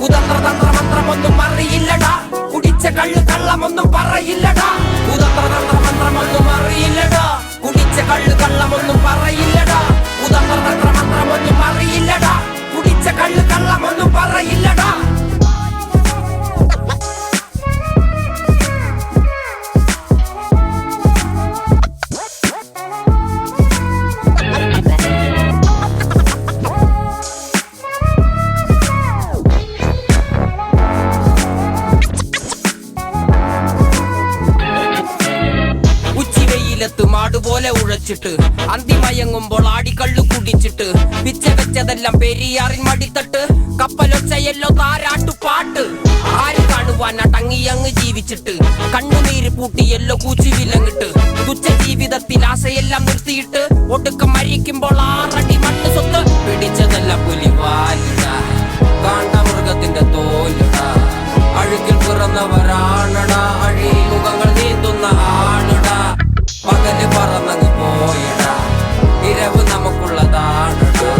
കുതന്ത്രതന്ത്രമന്ത്രമൊന്നും അറിയില്ലടാ, കുടിച്ച കള്ള് കള്ളമൊന്നും പറയില്ലടാ. കുതന്ത്രതന്ത്രമന്ത്രമൊന്നും അറിയില്ലടാ, കുടിച്ച കള്ള് കള്ളമൊന്നും പറയില്ലടാ. കുതന്ത്രതന്ത്രമന്ത്രമൊന്നും അറിയില്ലടാ, കുടിച്ച കള്ള് കള്ളമൊന്നും പറയില്ലടാ. മാടുപോലെ ഉഴച്ചിട്ട് അന്തിമയങ്ങുമ്പോൾ ആടിക്കള്ളു കുടിച്ചിട്ട് പിച്ച വെച്ചതെല്ലാം പെരിയാറിൻ മടിത്തട്ട് കപ്പലൊച്ചയല്ലോ താരാട്ടുപാട്ട്. ആര് കാണുവാൻ അടങ്ങിയങ്ങ് ജീവിച്ചിട്ട് കണ്ണുനീര് പൂട്ടിയല്ലോ കൂച്ചി വിലങ്ങിട്ട് തുച്ഛ ജീവിതത്തിൽ ആശയെല്ലാം നിർത്തിയിട്ട് ഒടുക്കം മരിക്കുമ്പോൾ 6 അടി മണ്ണ് സ്വത്ത്. പിടിച്ചതെല്ലാം പുലിവാലിട, കാണ്ടമൃഗത്തിന്റെ തോലിട, അഴുകിൽ പിറന്നവരാണടാ, അഴിമുഖങ്ങൾ നീന്തുന്ന ആണടാ. പകല് പറന്നങ്ങ് പോയിടാ, ഇരവ് നമുക്കുള്ളതാണടാ.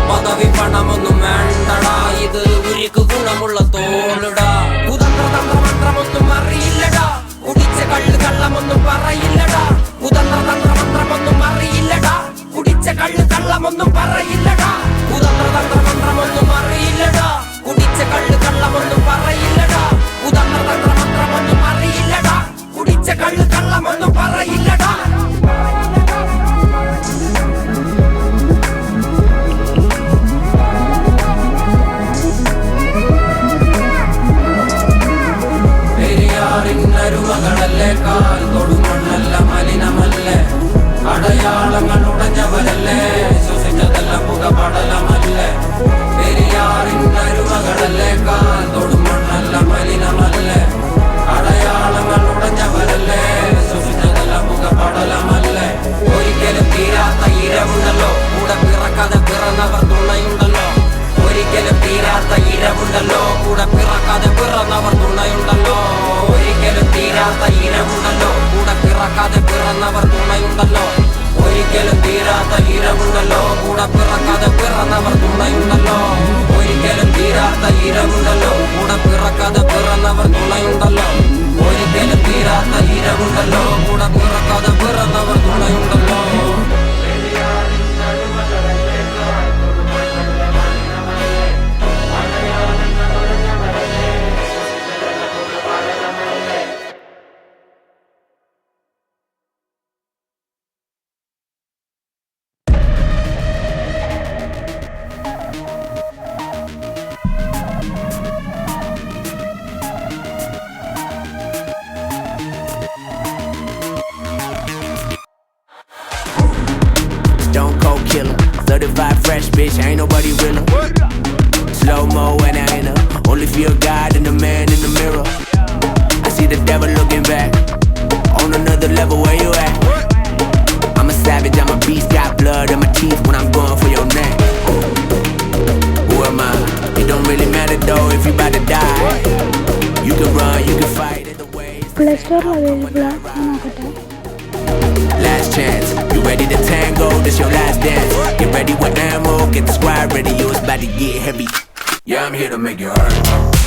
പദവി പണമൊന്നും വേണ്ടടാ, ഇത് ഉരുക്ക് ഗുണമുള്ള തോളിടാ. കുതന്ത്രതന്ത്രമന്ത്രമൊന്നും അറിയില്ലടാ, കുടിച്ച കള്ള് കള്ളമൊന്നും പറയില്ലടാ. കുതന്ത്രതന്ത്രമന്ത്രമൊന്നും അറിയില്ലടാ, കുടിച്ച കള്ള് കള്ളമൊന്നും പറയില്ലടാ. കുതന്ത്രതന്ത്രമന്ത്രമൊന്നും അറിയില്ലടാ, കുടിച്ച കള്ള് കള്ളമൊന്നും പറയില്ലടാ. കുതന്ത്രതന്ത്രമന്ത്രമൊന്നും അറിയില്ലടാ, കുടിച്ച കള്ള് കള്ളമൊന്നും പറയില്ലടാ. പെരിയാറിന്നരുമകളല്ലേ, കാൽ തൊടുമണ്ണല്ല മലിനമല്ലേ, അടയാളങ്ങൾ ഉടഞ്ഞവരല്ലേ, ശ്വസിച്ചതെല്ലാം പുകപടലമല്ലേ. പെരിയാറിന്നരുമകളല്ലേ, കാൽ തൊടുമണ്ണല്ല മലിനമല്ലേ, അടയാളങ്ങൾ ഉടഞ്ഞവരല്ലേ, ശ്വസിച്ചതെല്ലാം പുകപടലമല്ലേ. ഒരിക്കലും തീരാത്ത ഇരവുണ്ടല്ലോ, കൂടെ പിറക്കാതെ പിറന്നവർ തുണയുണ്ടല്ലോ. ഒരിക്കലും തീരാത്ത ഇരവുണ്ടല്ലോ, കൂടെ പിറക്കാതെ പിറന്നവർ തുണയുണ്ടല്ലോ. ഒരിക്കലും തീരാത്ത ഇരവുണ്ടല്ലോ, കൂടെ പിറക്കാതെ പിറന്നവർ തുണയുണ്ടല്ലോ. ഒരിക്കലും തീരാത്ത ഇരവുണ്ടല്ലോ, കൂടെ പിറക്കാതെ പിറന്നവർ തുണയുണ്ടല്ലോ. ഒരിക്കലും തീരാത്ത ഇരവുണ്ടല്ലോ, കൂടെ പിറക്കാതെ പിറന്നവർ തുണയുണ്ടല്ലോ. ഒരിക്കലും തീരാത്ത ഇരവുണ്ടല്ലോ, കൂടെ പിറക്കാതെ പിറന്നവർ തുണയുണ്ടല്ലോ. Stone cold killer, 35 fresh bitch, ain't nobody realer. Slow mo when I enter, only feel God and the man in the mirror. I see the devil looking back, on another level where you at. I'm a savage, I'm a beast, got blood in my teeth when I'm going for your neck. Who am I? It don't really matter though if you about to die. You can run, you can fight either way. Play Store available നോക്കട്ടെ. Last chance, you ready to tango, this your last dance. Get ready with ammo, get the squad ready, you was about to get heavy. Yeah, I'm here to make you hurt.